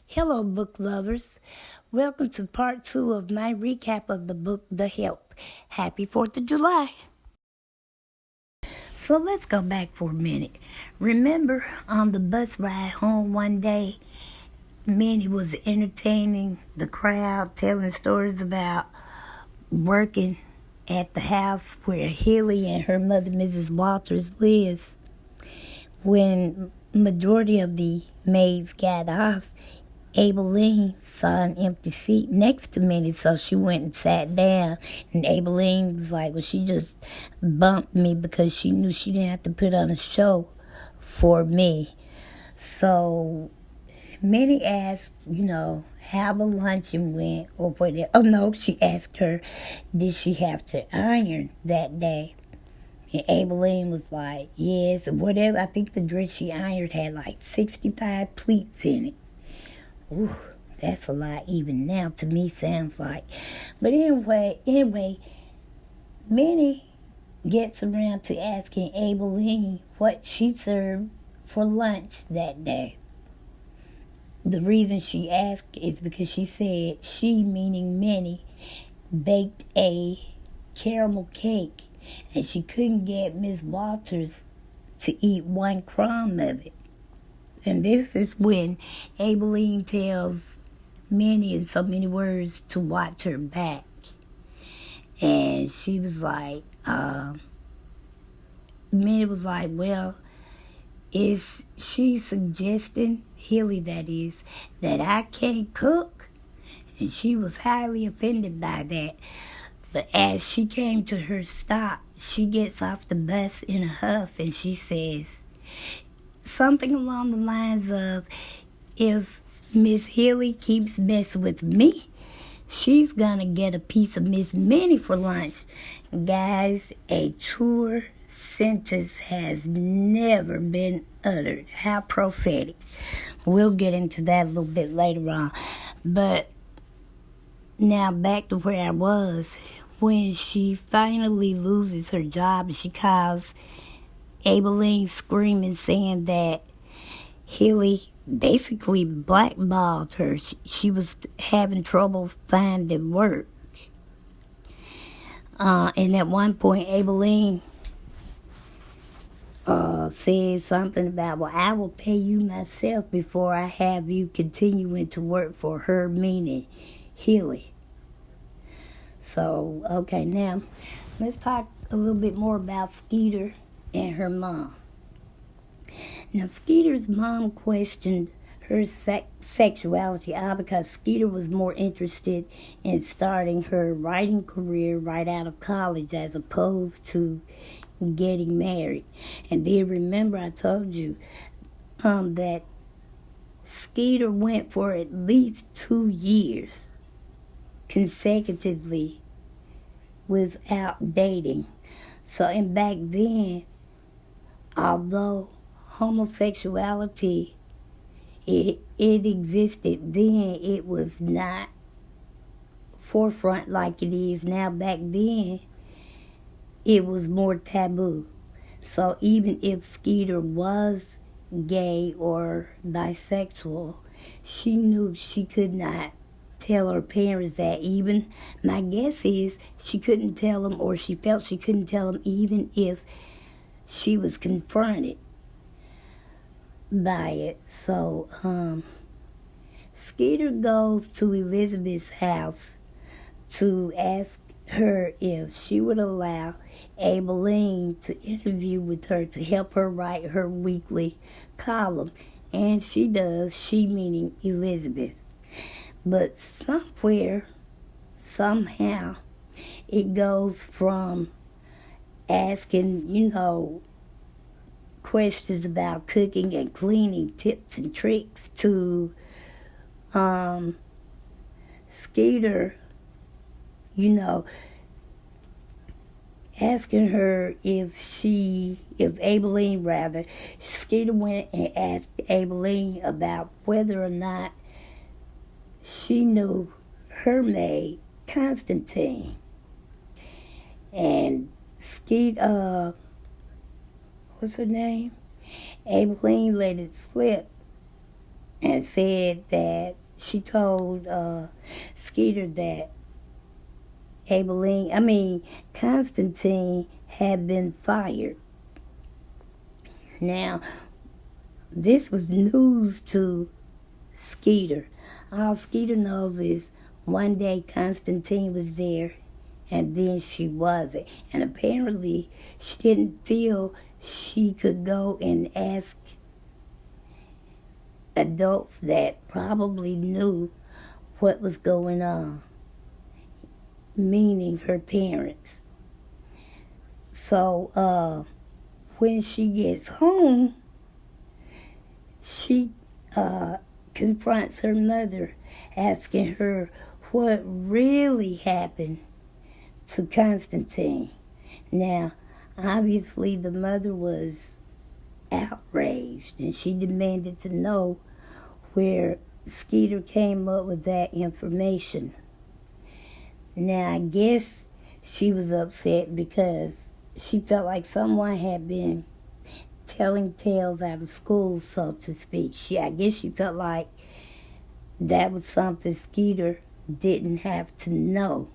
Hello, book lovers. Welcome to part 2 of my recap of the book The Help. Happy 4th of July. So let's go back for a minute. Remember on the bus ride home one day, Minnie was entertaining the crowd, telling stories about working at the house where Hilly and her mother, Mrs. Walters, lives. When majority of the maids got off, Abeline saw an empty seat next to Minnie, so she went and sat down. And Abeline was like, well, she just bumped me because she knew she didn't have to put on a show for me. So Minnie asked, how the luncheon went or whatever. Oh, no, she asked her, did she have to iron that day? And Abeline was like, yes, whatever. I think the dress she ironed had like 65 pleats in it. Ooh, that's a lot even now to me, sounds like. But anyway, Minnie gets around to asking Abeline what she served for lunch that day. The reason she asked is because she said she, meaning Minnie, baked a caramel cake and she couldn't get Miss Walters to eat one crumb of it. And this is when Abeline tells Minnie in so many words to watch her back. And she was like, Minnie was like, well, is she suggesting, Hilly that is, that I can't cook? And she was highly offended by that. But as she came to her stop, she gets off the bus in a huff and she says something along the lines of, if Miss Hilly keeps messing with me, she's gonna get a piece of Miss Minnie for lunch. Guys, a truer sentence has never been uttered. How prophetic. We'll get into that a little bit later on. But now back to where I was. When she finally loses her job, she calls Abeline screaming, saying that Hilly basically blackballed her. She was having trouble finding work. And at one point, Abeline said something about, well, I will pay you myself before I have you continuing to work for her, meaning Hilly. So, okay, now let's talk a little bit more about Skeeter and her mom. Now, Skeeter's mom questioned her sexuality because Skeeter was more interested in starting her writing career right out of college as opposed to getting married. And then remember I told you that Skeeter went for at least 2 years consecutively without dating. So, and back then, although homosexuality, it existed then, it was not forefront like it is now. Back then, it was more taboo. So even if Skeeter was gay or bisexual, she knew she could not tell her parents that. Even my guess is she couldn't tell them, or she felt she couldn't tell them, even if she was confronted by it. So Skeeter goes to Elizabeth's house to ask her if she would allow Abeline to interview with her to help her write her weekly column. And she does, she meaning Elizabeth. But somewhere, somehow, it goes from asking, questions about cooking and cleaning, tips and tricks, to Skeeter, asking her if Abeline, Skeeter went and asked Abeline about whether or not she knew her maid, Constantine. And Skeeter, what's her name? Abeline let it slip. And and said that she told Skeeter that Constantine had been fired. Now, this was news to Skeeter. All Skeeter knows is one day Constantine was there and then she wasn't. And apparently she didn't feel she could go and ask adults that probably knew what was going on, meaning her parents. So when she gets home, she confronts her mother, asking her what really happened to Constantine. Now, obviously, the mother was outraged, and she demanded to know where Skeeter came up with that information. Now, I guess she was upset because she felt like someone had been telling tales out of school, so to speak. I guess she felt like that was something Skeeter didn't have to know.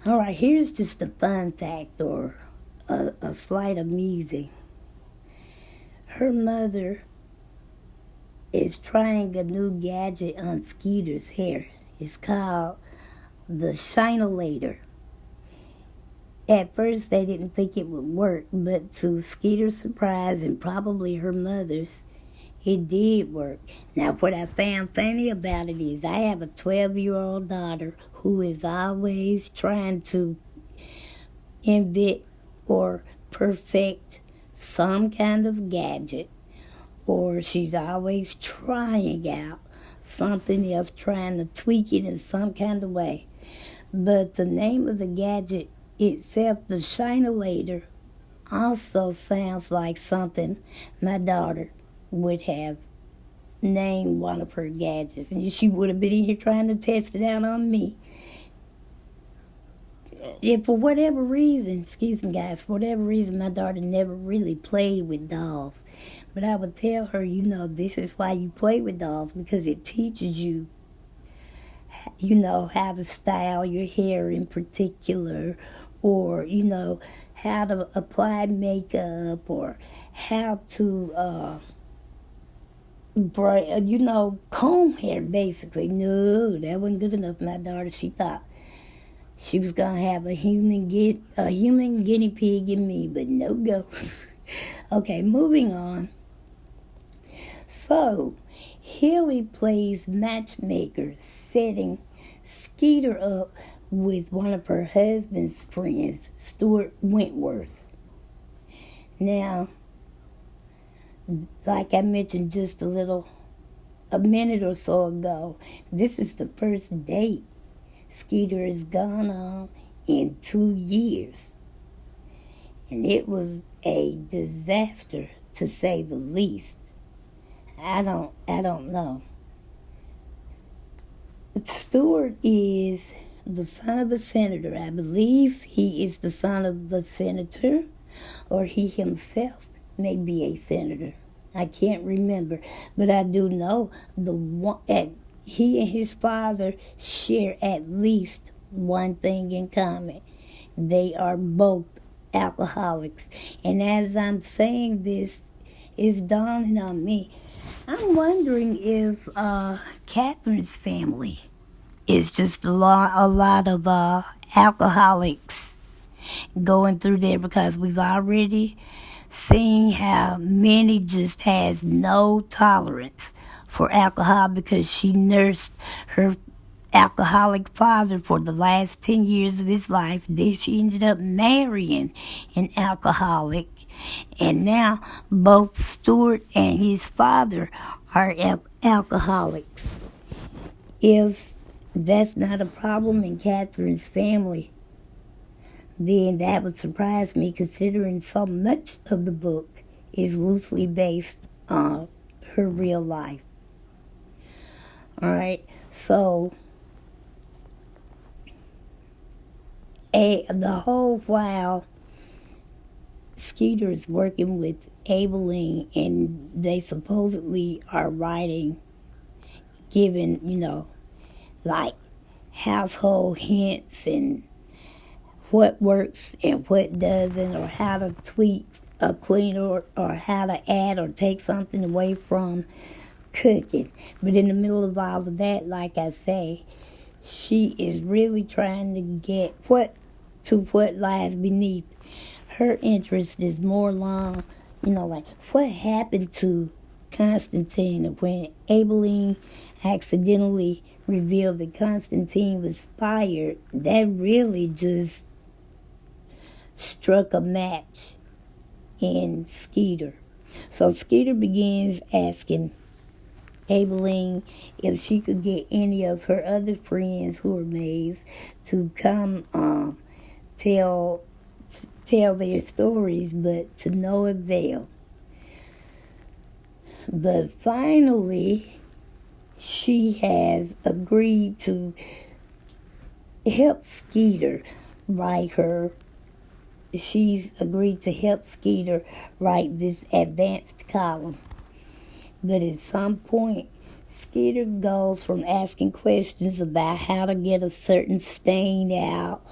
All right, here's just a fun fact or a slight amusing. Her mother is trying a new gadget on Skeeter's hair. It's called the Shinolator. At first, they didn't think it would work, but to Skeeter's surprise and probably her mother's, it did work. Now, what I found funny about it is I have a 12-year-old daughter who is always trying to invent or perfect some kind of gadget, or she's always trying out something else, trying to tweak it in some kind of way. But the name of the gadget itself, the Shinolator, also sounds like something my daughter would have named one of her gadgets. And she would have been in here trying to test it out on me. If for whatever reason, excuse me guys, for whatever reason, my daughter never really played with dolls. But I would tell her, this is why you play with dolls, because it teaches you, how to style your hair in particular, or, how to apply makeup, or how to, comb hair, basically. No, that wasn't good enough. My daughter, she thought she was going to have a human guinea pig in me, but no go. Okay, moving on. So, Hilly plays matchmaker, setting Skeeter up with one of her husband's friends, Stuart Wentworth. Now, like I mentioned just a minute or so ago, this is the first date Skeeter has gone on in 2 years. And it was a disaster, to say the least. I don't know. Stuart is the son of a senator. I believe he is the son of the senator, or he himself may be a senator. I can't remember, but I do know he and his father share at least one thing in common. They are both alcoholics. And as I'm saying this, it's dawning on me. I'm wondering if Catherine's family is just a lot of alcoholics going through there, because we've already seen how Minnie just has no tolerance for alcohol because she nursed her alcoholic father for the last 10 years of his life. Then she ended up marrying an alcoholic. And now both Stuart and his father are alcoholics. If that's not a problem in Catherine's family, then that would surprise me, considering so much of the book is loosely based on her real life. All right, so the whole while Skeeter is working with Abilene, and they supposedly are writing, giving, like household hints and what works and what doesn't, or how to tweak a cleaner, or how to add or take something away from cooking. But in the middle of all of that, like I say, she is really trying to get what lies beneath. Her interest is more along, like what happened to Constantine when Abilene accidentally revealed that Constantine was fired. That really just struck a match in Skeeter. So Skeeter begins asking Abilene if she could get any of her other friends who are maids to come tell their stories, but to no avail. But finally, she has agreed to help Skeeter write her. She's agreed to help Skeeter write this advanced column. But at some point, Skeeter goes from asking questions about how to get a certain stain out,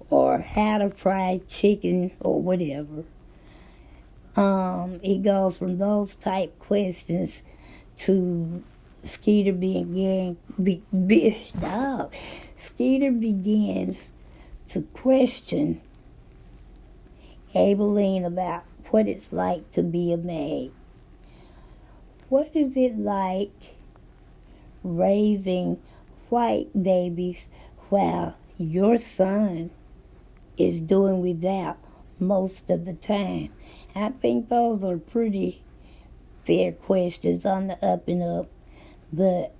or how to fry chicken, or whatever. It goes from those type questions to Skeeter Skeeter begins to question Abilene about what it's like to be a maid. What is it like raising white babies while your son is doing without most of the time? I think those are pretty fair questions on the up and up, but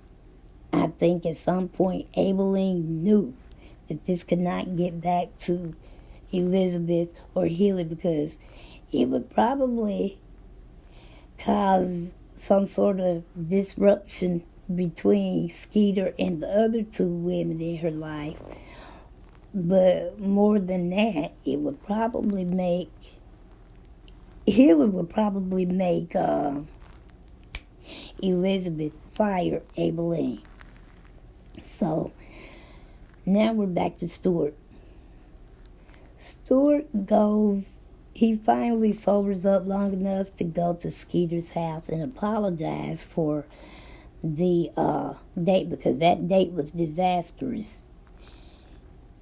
I think at some point Abilene knew that this could not get back to Elizabeth or Healy, because it would probably cause some sort of disruption between Skeeter and the other two women in her life. But more than that, Healy would probably make Elizabeth fire Abilene. So now we're back to Stuart. He finally sobers up long enough to go to Skeeter's house and apologize for the date, because that date was disastrous.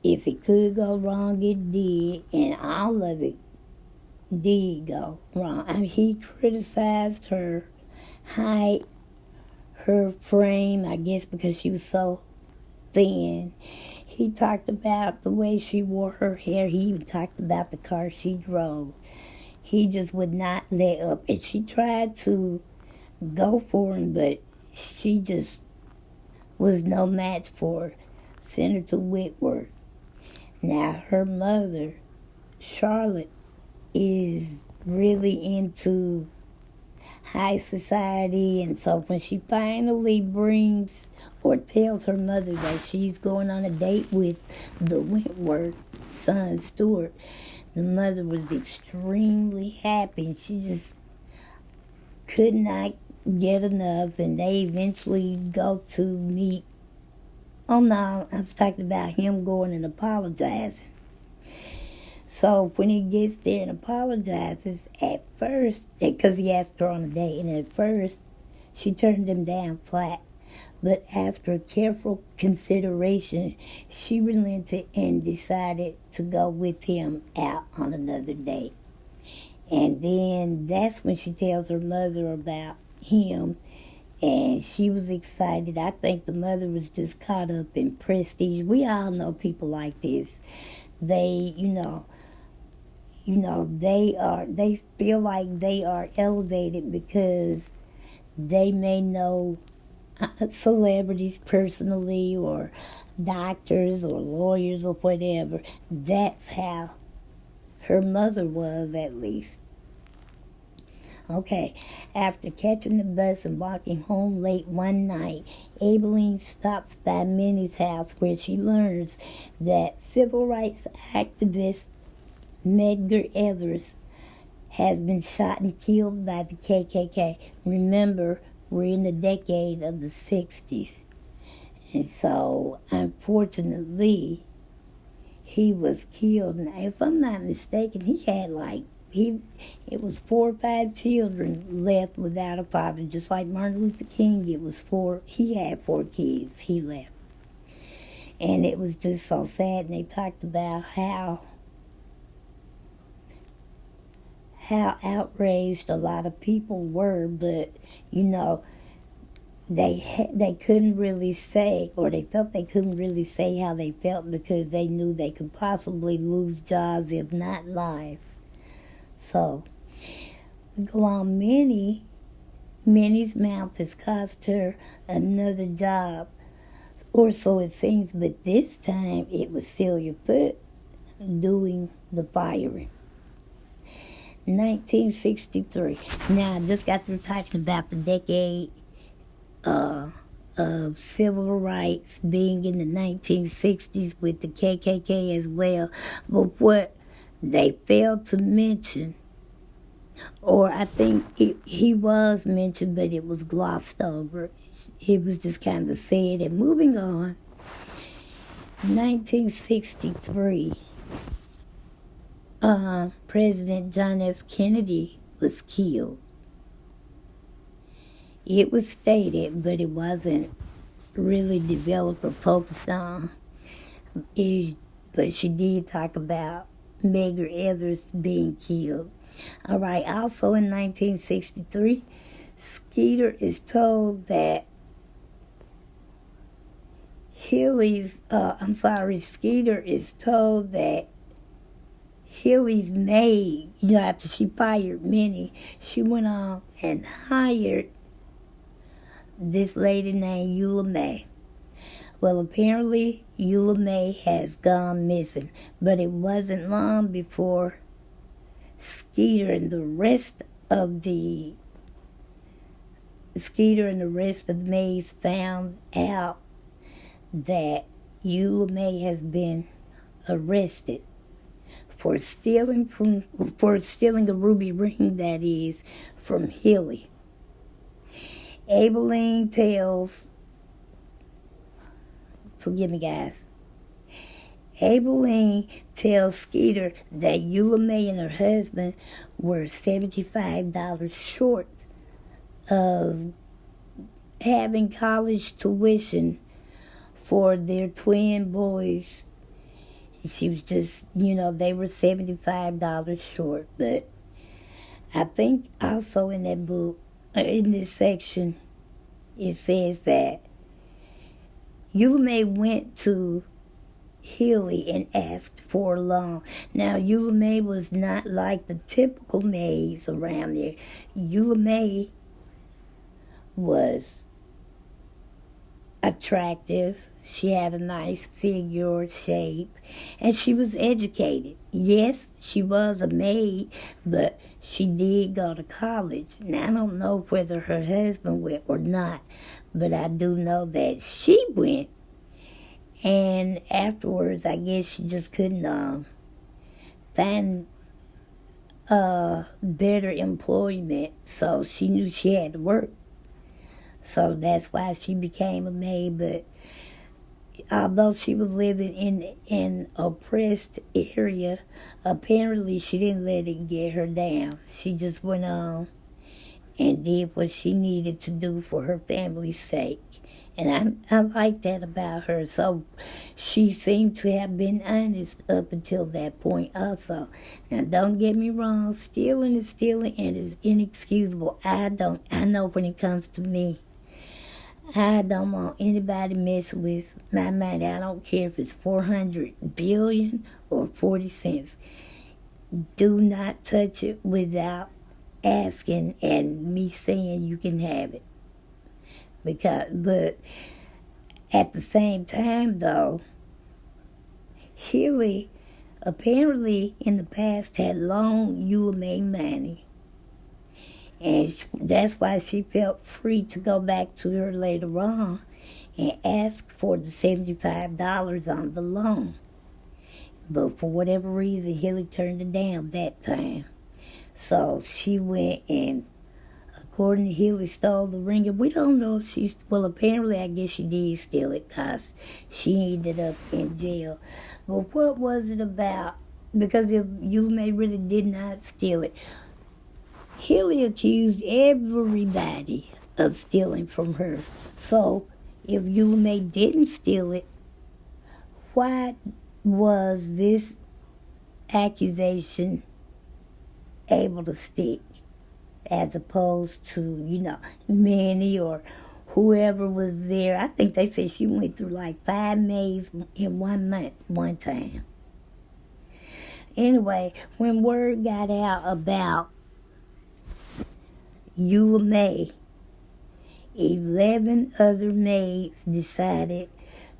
If it could go wrong, it did, and all of it did go wrong. I mean, he criticized her height, her frame, I guess because she was so thin. He talked about the way she wore her hair. He even talked about the car she drove. He just would not let up. And she tried to go for him, but she just was no match for Senator Whitworth. Now, her mother, Charlotte, is really into high society, and so when she finally brings or tells her mother that she's going on a date with the Wentworth son, Stuart, the mother was extremely happy, and she just could not get enough, and they eventually go to meet. Oh no, I was talking about him going and apologizing. So when he gets there and apologizes, at first, because he asked her on a date, and at first she turned him down flat. But after careful consideration, she relented and decided to go with him out on another date. And then that's when she tells her mother about him, and she was excited. I think the mother was just caught up in prestige. We all know people like this. They, they feel like they are elevated because they may know celebrities personally, or doctors or lawyers or whatever. That's how her mother was, at least. Okay, after catching the bus and walking home late one night, Abilene stops by Minnie's house, where she learns that civil rights activist Medgar Evers has been shot and killed by the KKK. Remember, we're in the decade of the 60s. And so, unfortunately, he was killed. And if I'm not mistaken, he had it was 4 or 5 children left without a father, just like Martin Luther King. He had 4 kids he left. And it was just so sad. And they talked about how outraged a lot of people were, but they couldn't really say, or they felt they couldn't really say how they felt, because they knew they could possibly lose jobs, if not lives. So we go on. Minnie's mouth has cost her another job, or so it seems, but this time it was Celia Foote doing the firing. 1963. Now, I just got through talking about the decade of civil rights being in the 1960s with the KKK as well. But what they failed to mention, or I think he was mentioned, but it was glossed over. It was just kind of said. And moving on, 1963. President John F. Kennedy was killed. It was stated, but it wasn't really developed or focused on. But she did talk about Medgar Evers being killed. All right, also in 1963, Skeeter is told that Skeeter is told that Hilly's maid, after she fired Minnie, she went on and hired this lady named Eula May. Well, apparently Eula May has gone missing, but it wasn't long before Skeeter and the rest of the maids found out that Eula May has been arrested for stealing a ruby ring, that is, from Hilly. Aibileen tells, forgive me guys, Aibileen tells Skeeter that Eula May and her husband were $75 short of having college tuition for their twin boys. She was just, they were $75 short. But I think also in that book, in this section, it says that Eula May went to Hilly and asked for a loan. Now, Eula May was not like the typical maids around there. Eula May was attractive. She had a nice figure or shape, and she was educated. Yes, she was a maid, but she did go to college. Now, I don't know whether her husband went or not, but I do know that she went. And afterwards, I guess she just couldn't find better employment, so she knew she had to work. So that's why she became a maid. But although she was living in an oppressed area, apparently she didn't let it get her down. She just went on and did what she needed to do for her family's sake. And I like that about her. So she seemed to have been honest up until that point also. Now, don't get me wrong. Stealing is stealing and is inexcusable. I know when it comes to me, I don't want anybody messing with my money. I don't care if it's 400 billion or 40 cents. Do not touch it without asking and me saying you can have it. But at the same time, though, Hilly apparently in the past had loaned Eula May money. And that's why she felt free to go back to her later on and ask for the $75 on the loan. But for whatever reason, Hilly turned it down that time. So she went and, according to Hilly, stole the ring. And we don't know if she's, well, apparently I guess she did steal it because she ended up in jail. But what was it about? Because if Eula May really did not steal it, Hilly accused everybody of stealing from her. So if Eula May didn't steal it, why was this accusation able to stick as opposed to, Minnie or whoever was there? I think they said she went through like 5 Mays in 1 month one time. Anyway, when word got out about Eula May, 11 other maids decided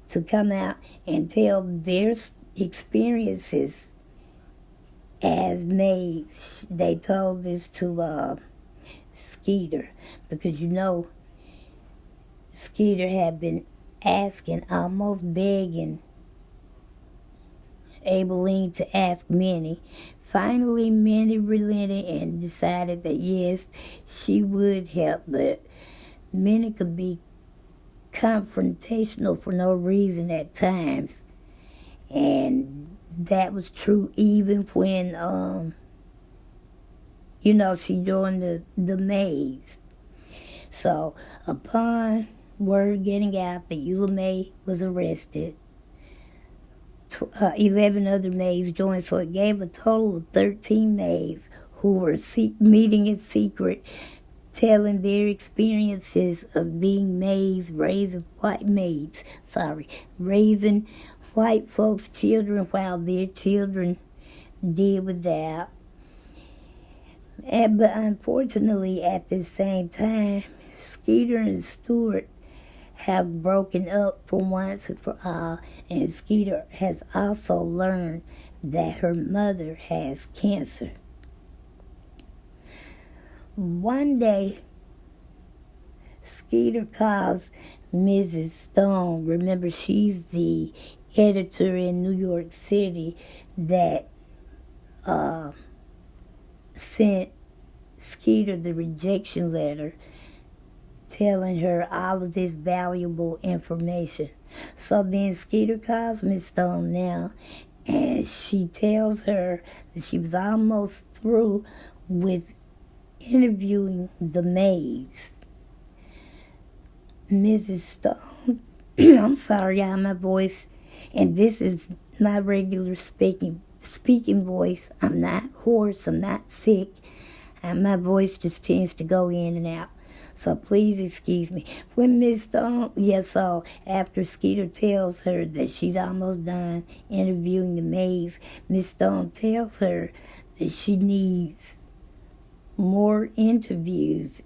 to come out and tell their experiences as maids. They told this to Skeeter, because Skeeter had been asking, almost begging Aibileen to ask Minnie. Finally, Minnie relented and decided that yes, she would help, but Minnie could be confrontational for no reason at times. And that was true even when, she joined the maids. So, upon word getting out that Eula May was arrested, 11 other maids joined, so it gave a total of 13 maids who were meeting in secret, telling their experiences of being maids, raising white folks' children while their children did without. But unfortunately, at the same time, Skeeter and Stuart have broken up for once and for all, and Skeeter has also learned that her mother has cancer. One day, Skeeter calls Mrs. Stone. Remember, she's the editor in New York City that sent Skeeter the rejection letter telling her all of this valuable information. So then Skeeter calls Miss Stone now, and she tells her that she was almost through with interviewing the maids. Mrs. Stone, I'm sorry, y'all, my voice, and this is my regular speaking voice. I'm not hoarse, I'm not sick, and my voice just tends to go in and out. So please excuse me. When Miss Stone, so after Skeeter tells her that she's almost done interviewing the maids, Miss Stone tells her that she needs more interviews.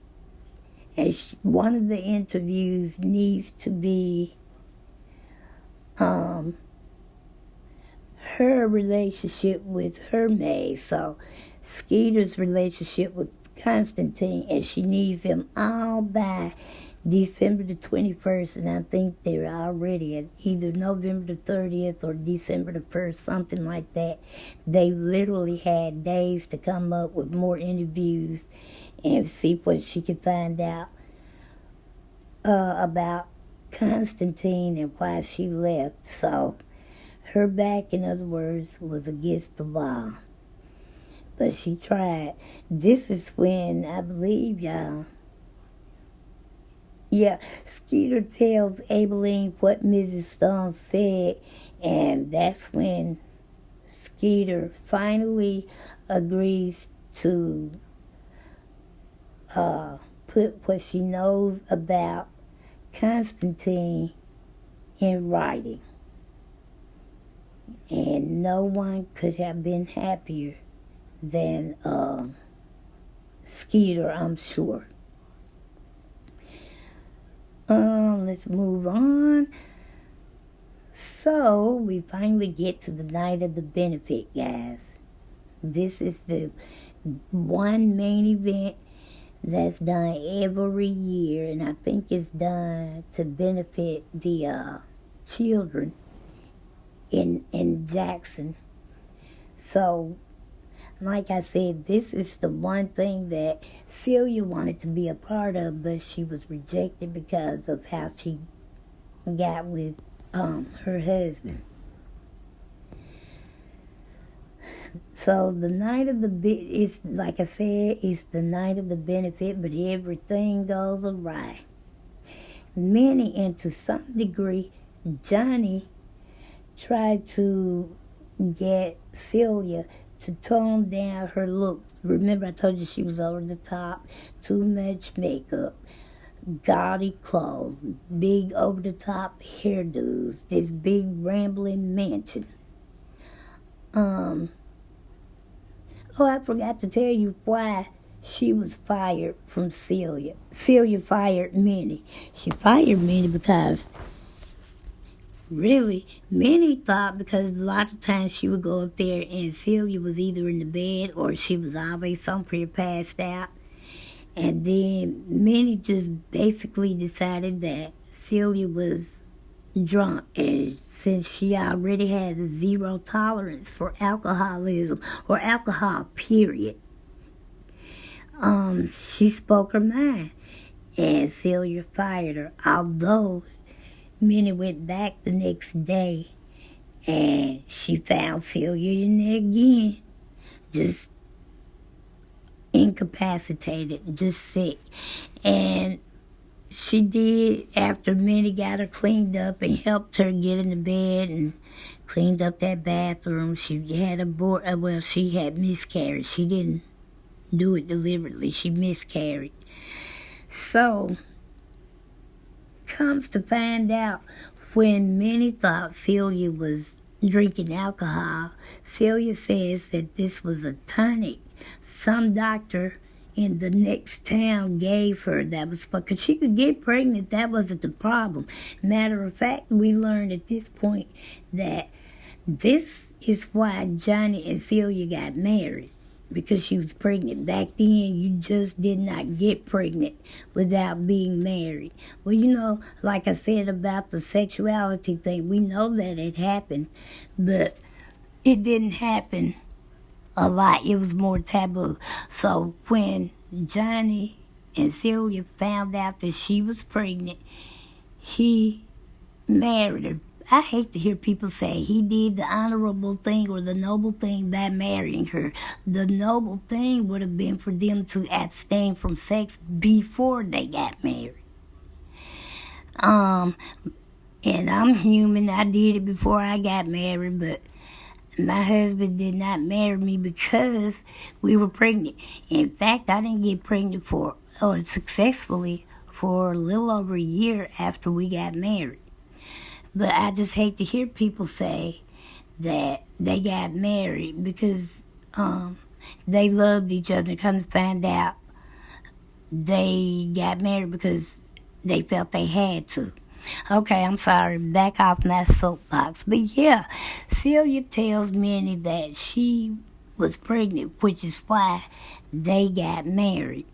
And one of the interviews needs to be her relationship with her maid. So Skeeter's relationship with Constantine, and she needs them all by December the 21st, and I think they're already at either November the 30th or December the 1st, something like that. They literally had days to come up with more interviews and see what she could find out about Constantine and why she left. So her back, in other words, was against the wall. But she tried. This is when, I believe, Skeeter tells Aibileen what Mrs. Stone said, and that's when Skeeter finally agrees to put what she knows about Constantine in writing. And no one could have been happier than Skeeter, I'm sure. Let's move on. So, we finally get to the night of the benefit, guys. This is the one main event that's done every year, and I think it's done to benefit the children in Jackson. So, Like I said, this is the one thing that Celia wanted to be a part of, but she was rejected because of how she got with her husband. So the night of it's like I said, it's the night of the benefit, but everything goes awry. Many, and to some degree, Johnny tried to get Celia to tone down her look. Remember I told you she was over the top, too much makeup, gaudy clothes, big over the top hairdos, this big rambling mansion. Oh, I forgot to tell you why she was fired from Celia. Celia fired Minnie. She fired Minnie because, really, Minnie thought because a lot of times she would go up there and Celia was either in the bed or she was always somewhere passed out. And then Minnie just basically decided that Celia was drunk, and since she already had a zero tolerance for alcoholism or alcohol period, she spoke her mind and Celia fired her. Although Minnie went back the next day and she found Celia in there again, just incapacitated, just sick. And she did, after Minnie got her cleaned up and helped her get in the bed and cleaned up that bathroom, she had she had miscarried. She didn't do it deliberately. She miscarried. So, comes to find out, when Minnie thought Celia was drinking alcohol, Celia says that this was a tonic some doctor in the next town gave her. That was because she could get pregnant. That wasn't the problem. Matter of fact, we learned at this point that this is why Johnny and Celia got married, because she was pregnant. Back then, you just did not get pregnant without being married. Well, like I said about the sexuality thing, we know that it happened, but it didn't happen a lot. It was more taboo. So when Johnny and Celia found out that she was pregnant, he married her. I hate to hear people say he did the honorable thing or the noble thing by marrying her. The noble thing would have been for them to abstain from sex before they got married. And I'm human. I did it before I got married, but my husband did not marry me because we were pregnant. In fact, I didn't get pregnant successfully for a little over a year after we got married. But I just hate to hear people say that they got married because they loved each other. Come to find out, they got married because they felt they had to. Okay, I'm sorry, back off my soapbox. But yeah, Celia tells Minnie that she was pregnant, which is why they got married.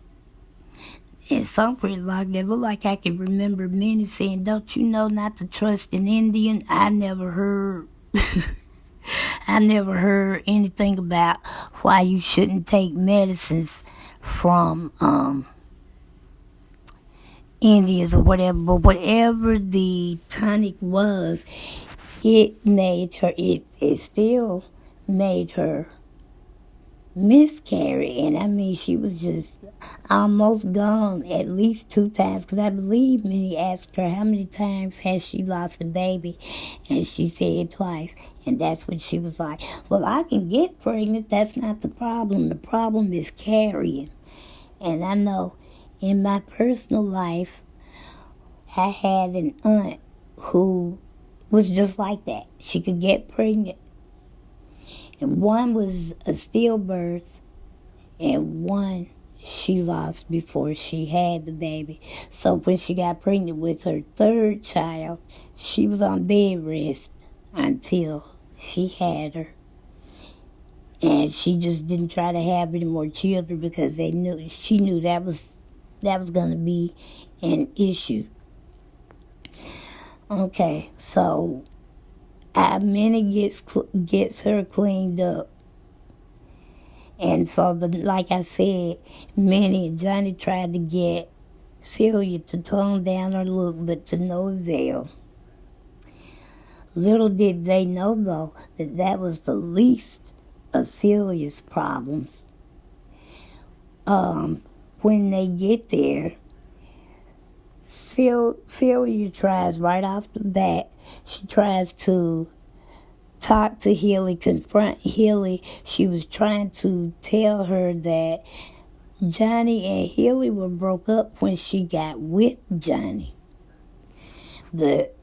And somewhere like that, look like I can remember Minnie saying, "Don't you know not to trust an Indian?" I never heard anything about why you shouldn't take medicines from Indians or whatever, but whatever the tonic was, it still made her miscarry. And I mean, she was just almost gone at least 2 times, because I believe Minnie asked her how many times has she lost a baby, and she said twice. And that's when she was like, well, I can get pregnant, that's not the problem. The problem is carrying. And I know in my personal life, I had an aunt who was just like that. She could get pregnant. And one was a stillbirth, and one she lost before she had the baby. So when she got pregnant with her 3rd child, she was on bed rest until she had her. And she just didn't try to have any more children because she knew that was going to be an issue. Okay, so Minnie gets her cleaned up, And so, like I said, Minnie and Johnny tried to get Celia to tone down her look, but to no avail. Little did they know, though, that that was the least of Celia's problems. When they get there, Celia tries right off the bat, she tries to talk to Hilly, confront Hilly. She was trying to tell her that Johnny and Hilly were broke up when she got with Johnny. But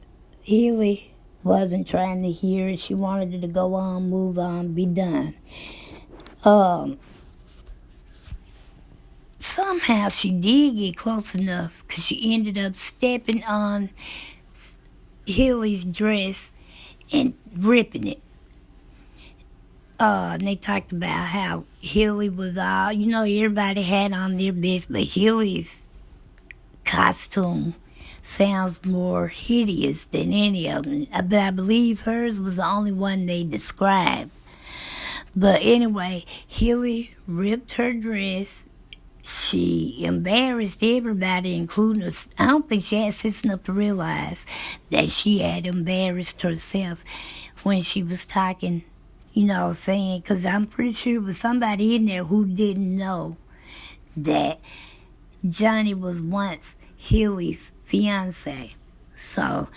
Hilly wasn't trying to hear it. She wanted it to go on, move on, be done. Somehow she did get close enough because she ended up stepping on Hilly's dress and ripping it. And they talked about how Hilly was all, everybody had on their best, but Hilly's costume sounds more hideous than any of them. But I believe hers was the only one they described. But anyway, Hilly ripped her dress. She embarrassed everybody, including us. I don't think she had sense enough to realize that she had embarrassed herself when she was talking, saying, because I'm pretty sure it was somebody in there who didn't know that Johnny was once Hilly's fiance. So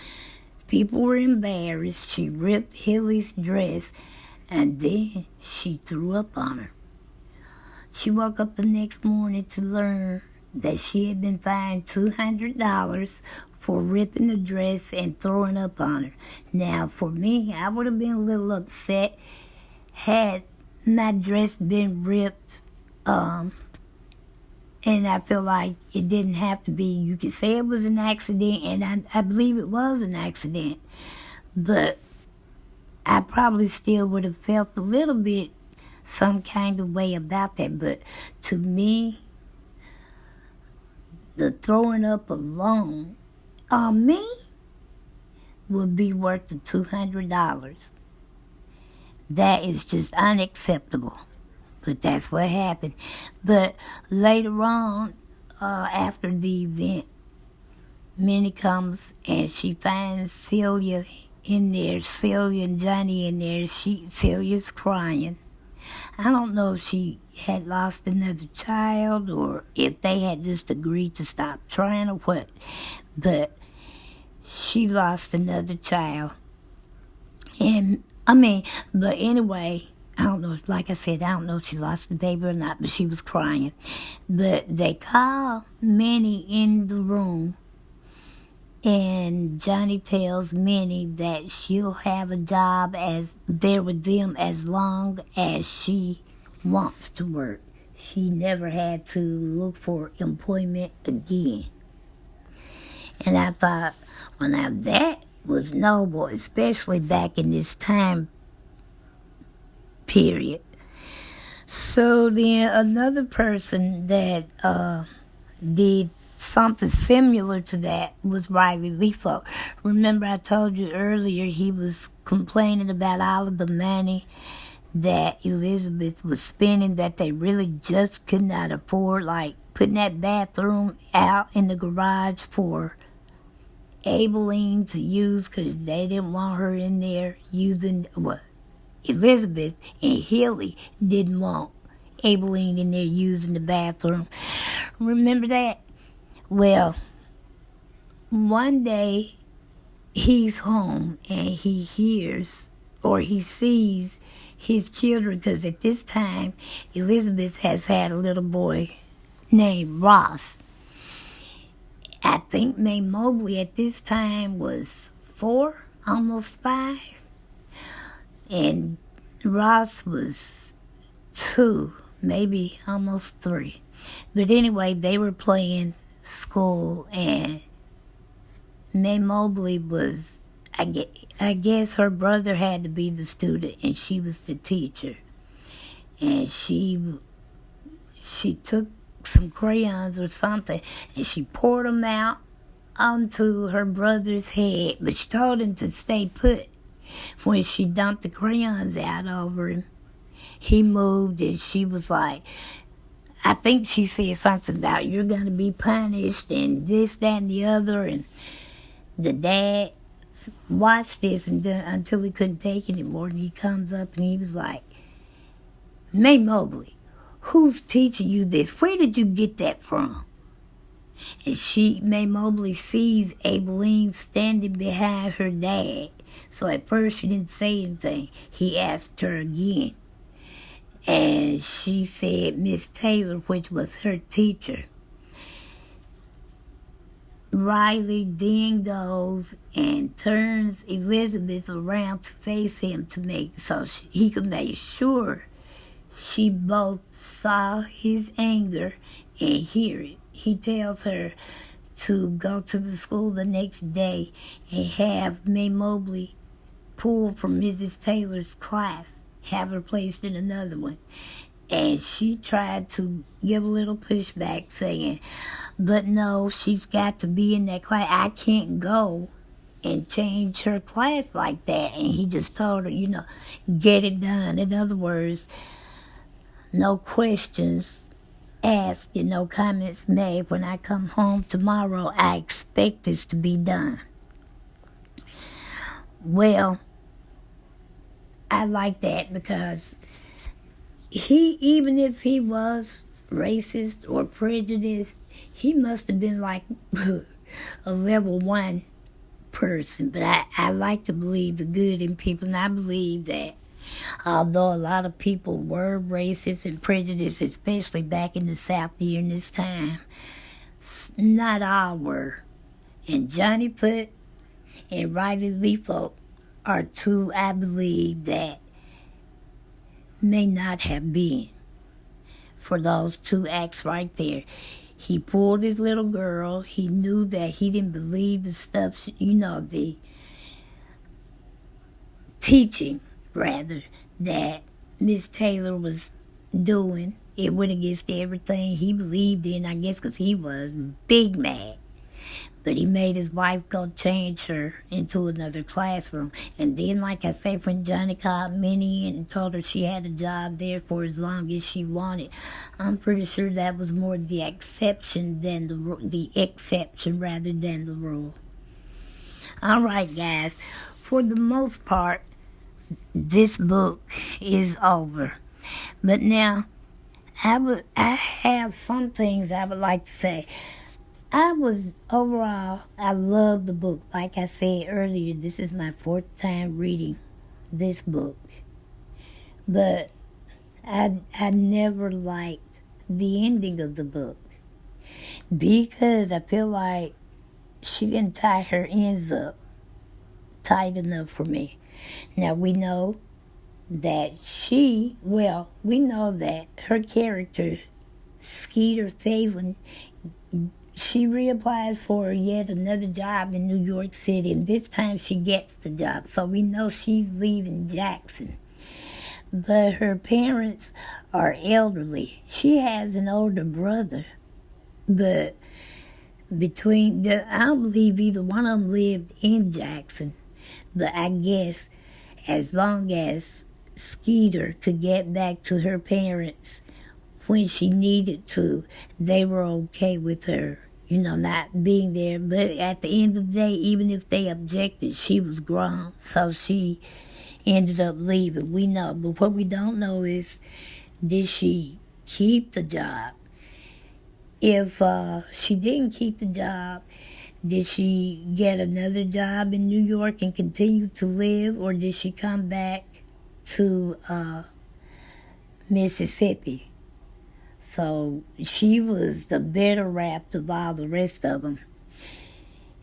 people were embarrassed. She ripped Hilly's dress, and then she threw up on her. She woke up the next morning to learn that she had been fined $200 for ripping the dress and throwing up on her. Now, for me, I would have been a little upset had my dress been ripped, and I feel like it didn't have to be. You could say it was an accident, and I believe it was an accident, but I probably still would have felt a little bit some kind of way about that. But to me, the throwing up alone on me would be worth the $200. That is just unacceptable. But that's what happened. But later on, after the event, Minnie comes and she finds Celia in there, Celia and Johnny in there. Celia's crying. I don't know if she had lost another child or if they had just agreed to stop trying or what. But she lost another child. But anyway, I don't know, like I said, I don't know if she lost the baby or not, but she was crying. But they call Minnie in the room, and Johnny tells Minnie that she'll have a job there with them as long as she wants to work. She never had to look for employment again. And I thought, well, now that was noble, especially back in this time period. So then another person that did something similar to that was Riley Leafo. Remember I told you earlier he was complaining about all of the money that Elizabeth was spending that they really just could not afford, like putting that bathroom out in the garage for Aibileen to use because they didn't want her in there using, Elizabeth and Hilly didn't want Aibileen in there using the bathroom. Remember that? Well, one day he's home and he hears or he sees his children, because at this time Elizabeth has had a little boy named Ross. I think May Mobley at this time was 4, almost 5. And Ross was 2, maybe almost 3. But anyway, they were playing school, and May Mobley was, I guess her brother had to be the student, and she was the teacher. And she took some crayons or something, and she poured them out onto her brother's head, but she told him to stay put. When she dumped the crayons out over him, he moved and she was like, I think she said something about you're going to be punished and this, that, and the other. And the dad watched this until he couldn't take it anymore. And he comes up and he was like, May Mobley, who's teaching you this? Where did you get that from? And May Mobley sees Aibileen standing behind her dad. So at first she didn't say anything. He asked her again. And she said Miss Taylor, which was her teacher. Riley then goes and turns Elizabeth around to face him so he could make sure she both saw his anger and hear it. He tells her to go to the school the next day and have May Mobley pulled from Mrs. Taylor's class, have her placed in another one. And she tried to give a little pushback saying, but no, she's got to be in that class. I can't go and change her class like that. And he just told her, get it done. In other words, no questions asked and no comments made. When I come home tomorrow, I expect this to be done. Well, I like that because even if he was racist or prejudiced, he must have been like a level 1 person. But I like to believe the good in people, and I believe that although a lot of people were racist and prejudiced, especially back in the South during this time, not all were. And Johnny Putt and Riley Leafolk are two I believe that may not have been for those two acts right there. He pulled his little girl. He knew that he didn't believe the stuff, the teaching, rather, that Miss Taylor was doing. It went against everything he believed in, I guess, because he was big mad. But he made his wife go change her into another classroom. And then, like I said, when Johnny called Minnie and told her she had a job there for as long as she wanted, I'm pretty sure that was more the exception than the exception rather than the rule. All right, guys. For the most part, this book is over. But now, I have some things I would like to say. Overall, I love the book. Like I said earlier, this is my 4th time reading this book. But I never liked the ending of the book because I feel like she didn't tie her ends up tight enough for me. Now, we know that we know that her character, Skeeter Thalen, she reapplies for yet another job in New York City, and this time she gets the job. So we know she's leaving Jackson. But her parents are elderly. She has an older brother, but I don't believe either one of them lived in Jackson. But I guess as long as Skeeter could get back to her parents when she needed to, they were okay with her, not being there. But at the end of the day, even if they objected, she was grown, so she ended up leaving. We know, but what we don't know is, did she keep the job? If she didn't keep the job, did she get another job in New York and continue to live, or did she come back to Mississippi? So she was the better wrapped of all the rest of them.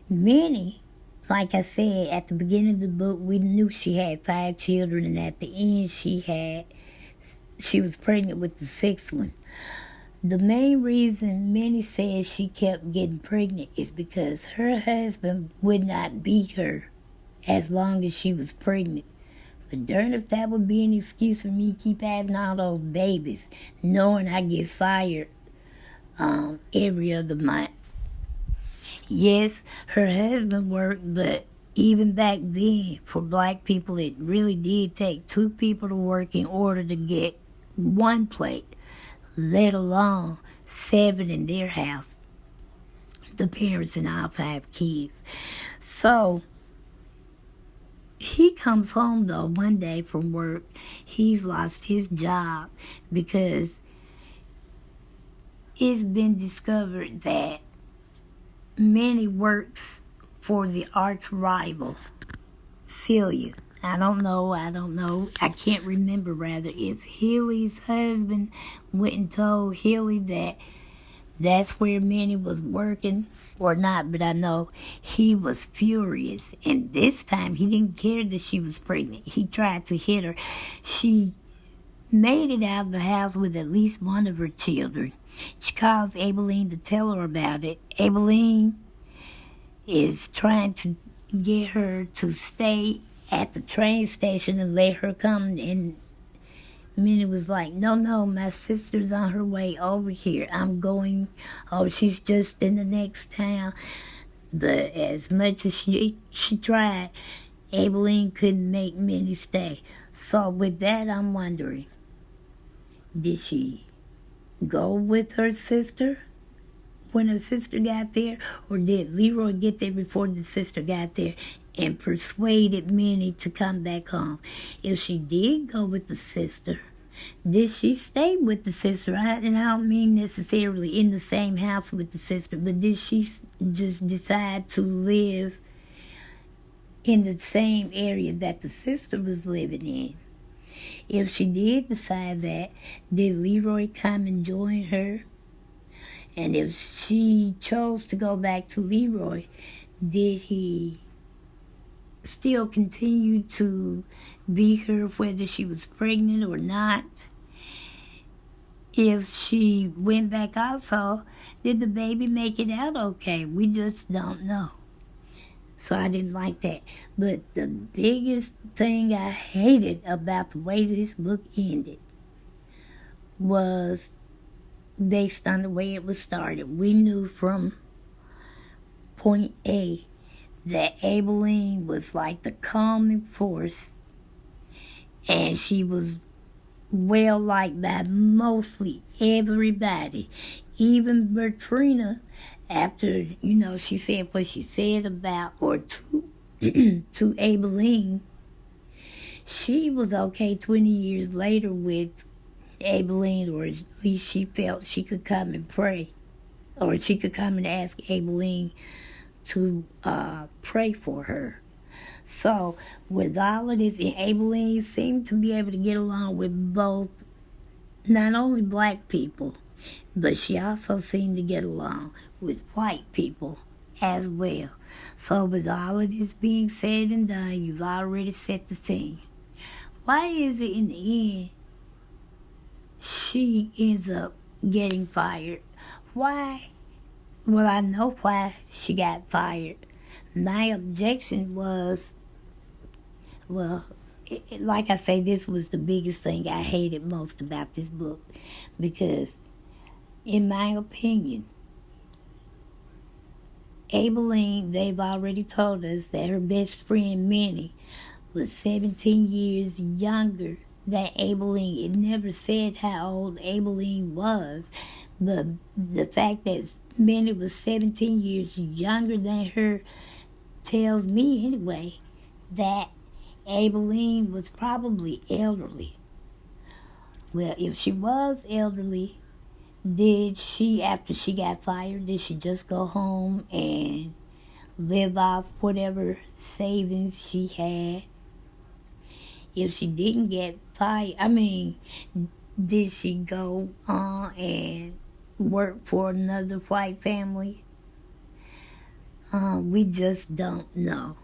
Minnie, like I said, at the beginning of the book, we knew she had 5 children, and at the end she was pregnant with the 6th one. The main reason Minnie says she kept getting pregnant is because her husband would not beat her as long as she was pregnant. But darn if that would be an excuse for me to keep having all those babies, knowing I get fired every other month. Yes, her husband worked, but even back then, for black people, it really did take 2 people to work in order to get one plate, let alone 7 in their house. The parents and all 5 kids. So he comes home though one day from work. He's lost his job because it's been discovered that Minnie works for the arch rival, Celia. I don't know. I can't remember rather if Healy's husband went and told Healy that that's where Minnie was working or not, but I know he was furious. And this time he didn't care that she was pregnant. He tried to hit her. She made it out of the house with at least one of her children. She calls Abilene to tell her about it. Abilene is trying to get her to stay at the train station and let her come, and Minnie was like, no, my sister's on her way over here. I'm going, she's just in the next town. But as much as she tried, Abilene couldn't make Minnie stay. So with that, I'm wondering, did she go with her sister when her sister got there? Or did Leroy get there before the sister got there and persuaded Minnie to come back home? If she did go with the sister, did she stay with the sister? And I don't mean necessarily in the same house with the sister, but did she just decide to live in the same area that the sister was living in? If she did decide that, did Leroy come and join her? And if she chose to go back to Leroy, did he still continue to be her whether she was pregnant or not? If she went back also, did the baby make it out okay? We just don't know. So I didn't like that. But the biggest thing I hated about the way this book ended was based on the way it was started. We knew from point A that Abilene was like the calming force, and she was well liked by mostly everybody. Even Bertrina, after, she said what she said about, or to Abilene, she was okay 20 years later with Abilene, or at least she felt she could come and pray, or she could come and ask Abilene to pray for her. So with all of this, Abilene seemed to be able to get along with both, not only black people, but she also seemed to get along with white people as well. So with all of this being said and done, you've already set the scene. Why is it in the end she ends up getting fired? Why? Well, I know why she got fired. My objection was, like I say, this was the biggest thing I hated most about this book. Because, in my opinion, Abilene, they've already told us that her best friend Minnie was 17 years younger than Abilene. It never said how old Abilene was, but the fact that Minnie was 17 years younger than her tells me anyway that Abilene was probably elderly. Well, if she was elderly, did she, after she got fired, did she just go home and live off whatever savings she had? If she didn't get fired, did she go on and work for another white family? We just don't know.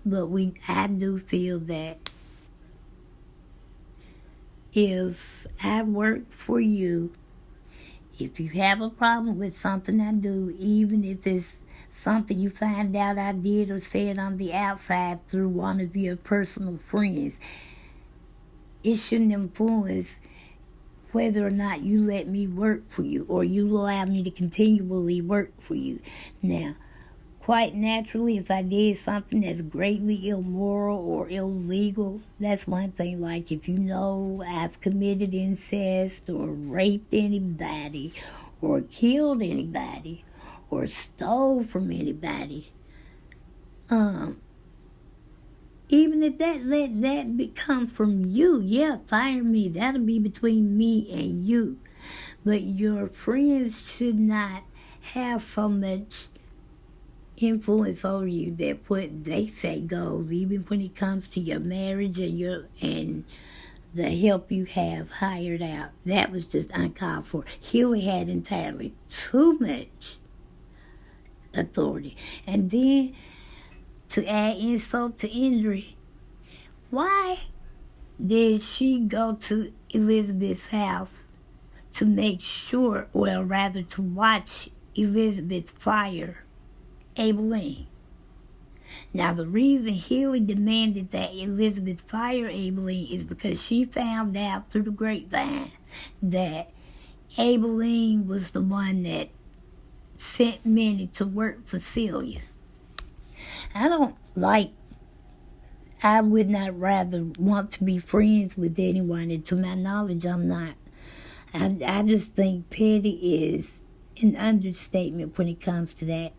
But I do feel that if I work for you, if you have a problem with something I do, even if it's something you find out I did or said on the outside through one of your personal friends, it shouldn't influence whether or not you let me work for you or you allow me to continually work for you. Now, quite naturally, if I did something that's greatly immoral or illegal, that's one thing. Like if you know I've committed incest or raped anybody or killed anybody or stole from anybody, even if let that come from you, yeah, fire me. That'll be between me and you. But your friends should not have so much influence over you that what they say goes, even when it comes to your marriage and the help you have hired out. That was just uncalled for. Healy had entirely too much authority. And then to add insult to injury, why did she go to Elizabeth's house to make sure, well, rather to watch Elizabeth fire Aibileen? Now, the reason Healy demanded that Elizabeth fire Aibileen is because she found out through the grapevine that Aibileen was the one that sent Minnie to work for Celia. I would not rather want to be friends with anyone, and to my knowledge, I'm not. I just think petty is an understatement when it comes to that.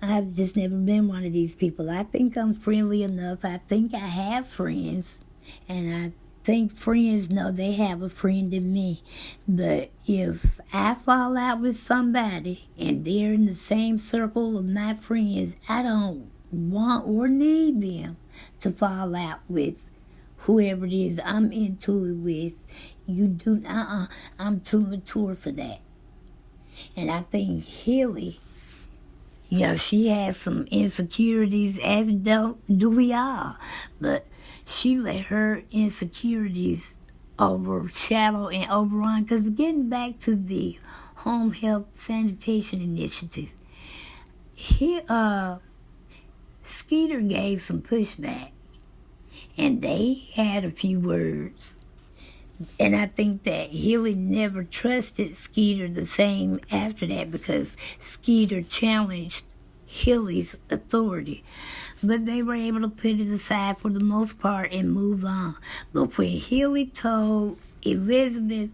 I've just never been one of these people. I think I'm friendly enough. I think I have friends, and I think friends know they have a friend in me. But if I fall out with somebody and they're in the same circle of my friends, I don't want or need them to fall out with whoever it is I'm into it with. You do, I'm too mature for that. And I think Healy, she has some insecurities, as do we all. But she let her insecurities overshadow and overrun. Because we're getting back to the Home Health Sanitation Initiative. Skeeter gave some pushback, and they had a few words. And I think that Healy never trusted Skeeter the same after that, because Skeeter challenged Healy's authority. But they were able to put it aside for the most part and move on. But when Healy told Elizabeth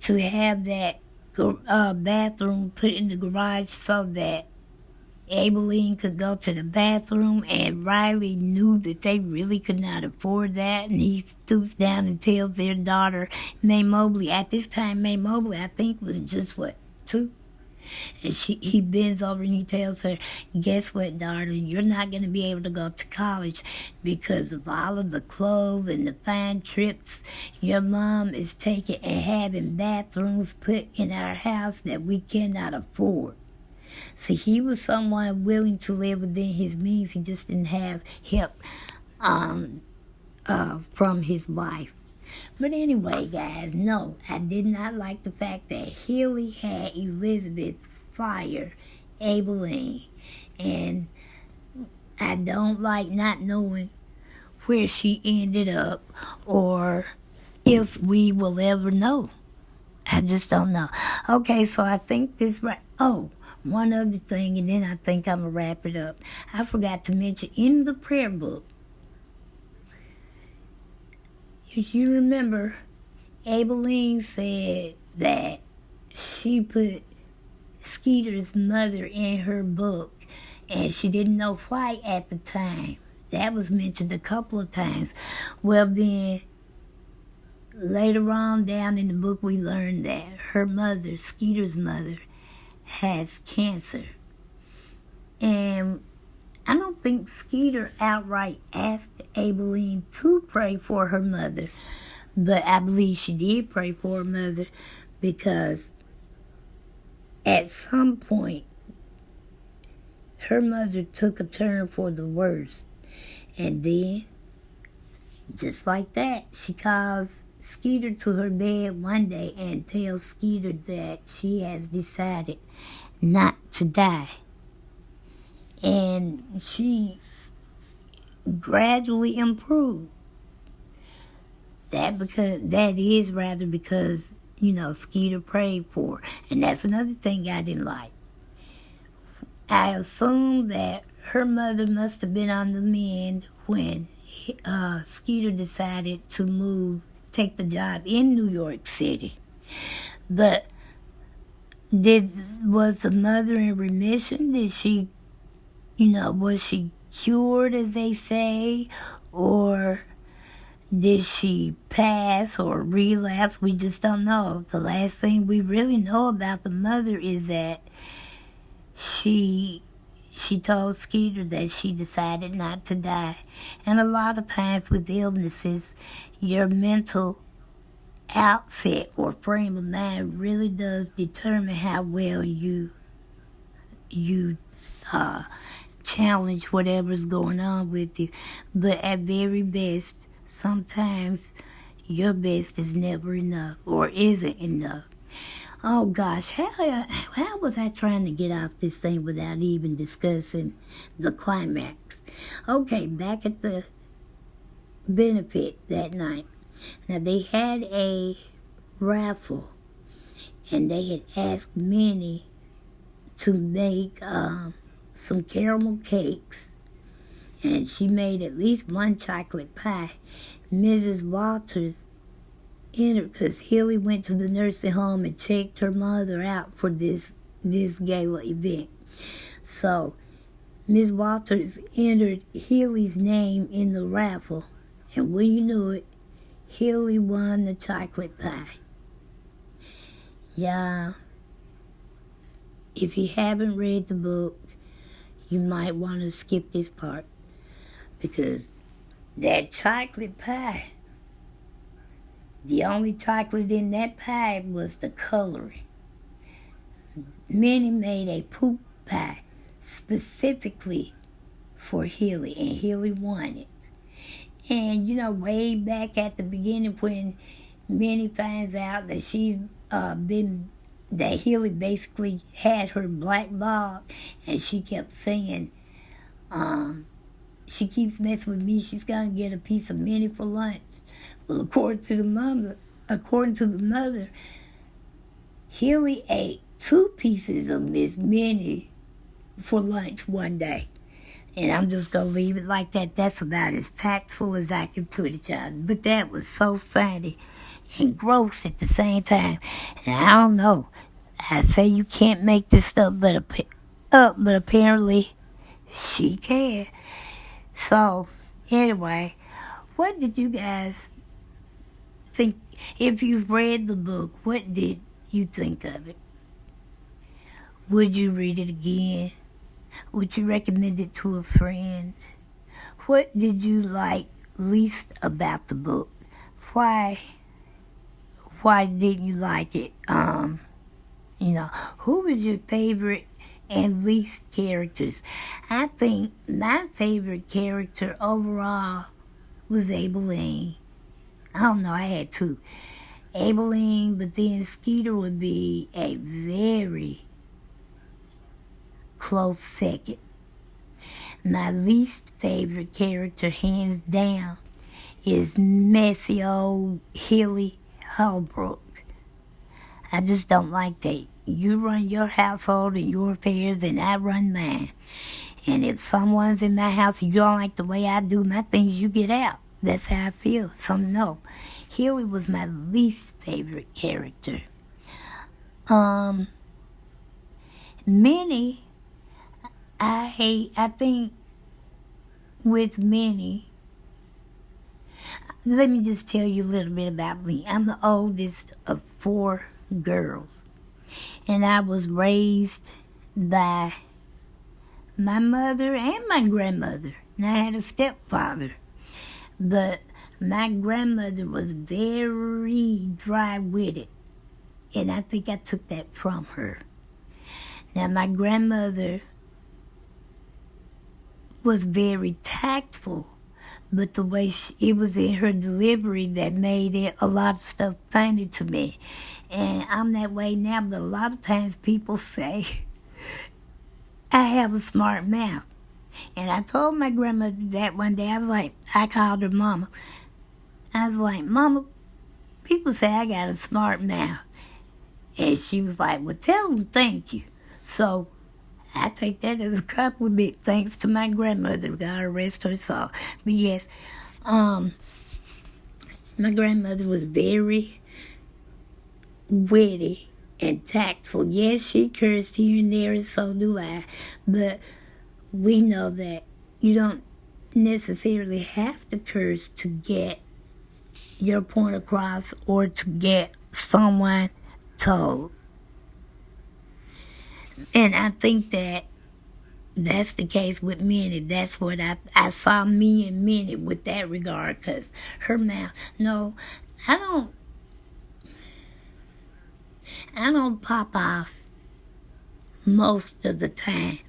to have that bathroom put in the garage so that Aibileen could go to the bathroom, and Riley knew that they really could not afford that, and he stoops down and tells their daughter, Mae Mobley, at this time Mae Mobley I think was just, 2? And he bends over and he tells her, guess what, darling, you're not going to be able to go to college because of all of the clothes and the fine trips your mom is taking and having bathrooms put in our house that we cannot afford. So he was someone willing to live within his means. He just didn't have help from his wife. But anyway, guys, no, I did not like the fact that Healy had Elizabeth fire Aibileen. And I don't like not knowing where she ended up or if we will ever know. I just don't know. Okay, so I think this right. Oh, one other thing, and then I think I'm going to wrap it up. I forgot to mention in the prayer book, if you remember, Aibileen said that she put Skeeter's mother in her book, and she didn't know why at the time. That was mentioned a couple of times. Well, then, later on down in the book, we learned that her mother, Skeeter's mother, has cancer. And I don't think Skeeter outright asked Aibileen to pray for her mother, but I believe she did pray for her mother because at some point her mother took a turn for the worse. And then, just like that, she calls Skeeter to her bed one day and tells Skeeter that she has decided not to die. And she gradually improved. That is because Skeeter prayed for her. And that's another thing I didn't like. I assume that her mother must have been on the mend when Skeeter decided to take the job in New York City. But was the mother in remission? Did she, was she cured, as they say, or did she pass or relapse? We just don't know. The last thing we really know about the mother is that she told Skeeter that she decided not to die. And a lot of times with illnesses, your mental outset or frame of mind really does determine how well you challenge whatever's going on with you. But at very best, sometimes your best is never enough or isn't enough. Oh gosh, how was I trying to get off this thing without even discussing the climax? Okay, back at the benefit that night. Now they had a raffle, and they had asked Minnie to make some caramel cakes, and she made at least one chocolate pie. Mrs. Walters entered because Hilly went to the nursing home and checked her mother out for this gala event. So Miss Walters entered Hilly's name in the raffle, and when you knew it, Hilly won the chocolate pie. Yeah, if you haven't read the book, you might want to skip this part, because that chocolate pie, the only chocolate in that pie was the coloring. Minnie made a poop pie specifically for Hilly, and Hilly won it. And way back at the beginning, when Minnie finds out that that Hilly basically had her blackballed, and she kept saying, she keeps messing with me, she's gonna get a piece of Minnie for lunch. Well, according to the mother, Hilly ate 2 pieces of Miss Minnie for lunch one day. And I'm just going to leave it like that. That's about as tactful as I can put it, y'all. But that was so funny and gross at the same time. And I don't know. I say you can't make this stuff but apparently she can. So, anyway, what did you guys think? If you've read the book, what did you think of it? Would you read it again? Would you recommend it to a friend? What did you like least about the book? Why didn't you like it? Who was your favorite and least characters? I think my favorite character overall was Abilene. I don't know, I had 2. Abilene, but then Skeeter would be a very close second. My least favorite character, hands down, is messy old Hilly Holbrook. I just don't like that. You run your household and your affairs, and I run mine. And if someone's in my house and you don't like the way I do my things, you get out. That's how I feel. So no, Hilly was my least favorite character. Minnie, I think with Minnie, let me just tell you a little bit about me. I'm the oldest of 4 girls, and I was raised by my mother and my grandmother, and I had a stepfather, but my grandmother was very dry-witted, and I think I took that from her. Now, my grandmother was very tactful, but the way it was in her delivery that made it a lot of stuff funny to me. And I'm that way now, but a lot of times people say I have a smart mouth. And I told my grandmother that one day. I called her Mama. I was like, Mama, people say I got a smart mouth. And she was like, well, tell them thank you. So I take that as a compliment, thanks to my grandmother. God rest her soul. But yes, my grandmother was very witty and tactful. Yes, she cursed here and there, and so do I. But we know that you don't necessarily have to curse to get your point across or to get someone told. And I think that that's the case with Minnie. That's what I saw me and Minnie with that regard, because her mouth. No, I don't pop off most of the time.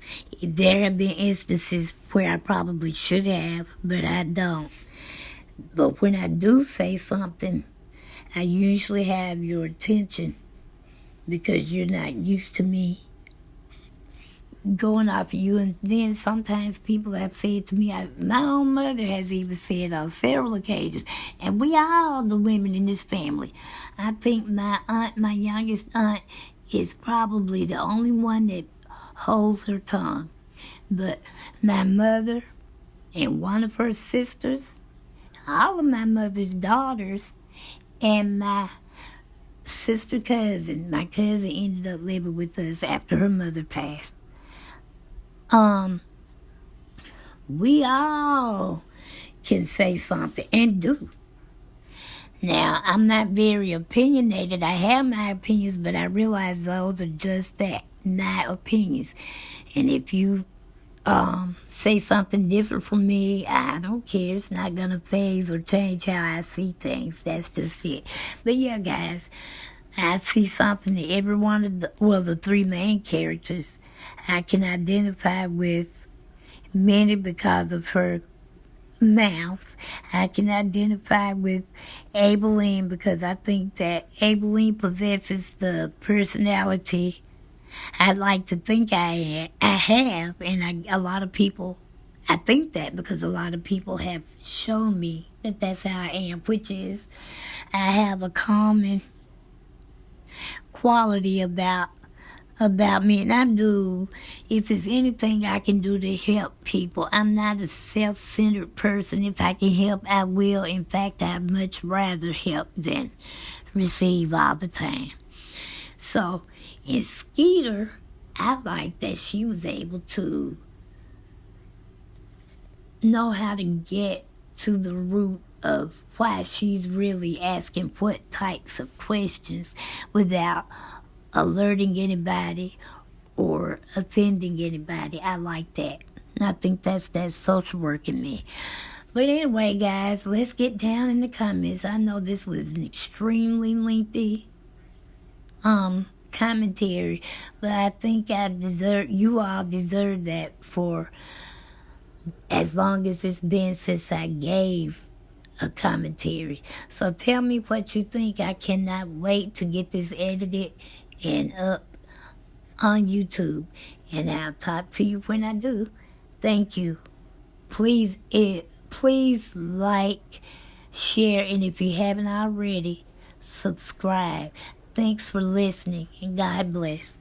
There have been instances where I probably should have, but I don't. But when I do say something, I usually have your attention because you're not used to me going off of you. And then sometimes people have said to me, my own mother has even said on several occasions, and we all the women in this family. I think my youngest aunt, is probably the only one that holds her tongue. But my mother and one of her sisters, all of my mother's daughters, and my sister cousin. My cousin ended up living with us after her mother passed. We all can say something and do. Now, I'm not very opinionated. I have my opinions, but I realize those are just that, my opinions. And if you say something different from me, I don't care. It's not going to phase or change how I see things. That's just it. But yeah, guys, I see something that every one of the three main characters I can identify with. Minnie because of her mouth. I can identify with Aibileen because I think that Aibileen possesses the personality I'd like to think I have, and a lot of people, I think that because a lot of people have shown me that that's how I am, which is I have a common quality about me, and I do. If there's anything I can do to help people, I'm not a self-centered person. If I can help, I will. In fact, I'd much rather help than receive all the time. So, in Skeeter, I like that she was able to know how to get to the root of why she's really asking what types of questions without alerting anybody or offending anybody. I like that. And I think that's that social work in me. But anyway, guys, let's get down in the comments. I know this was an extremely lengthy commentary, but I think you all deserve that for as long as it's been since I gave a commentary. So tell me what you think. I cannot wait to get this edited and up on YouTube, and I'll talk to you when I do. Thank you. Please like, share, and if you haven't already, subscribe. Thanks for listening, and God bless.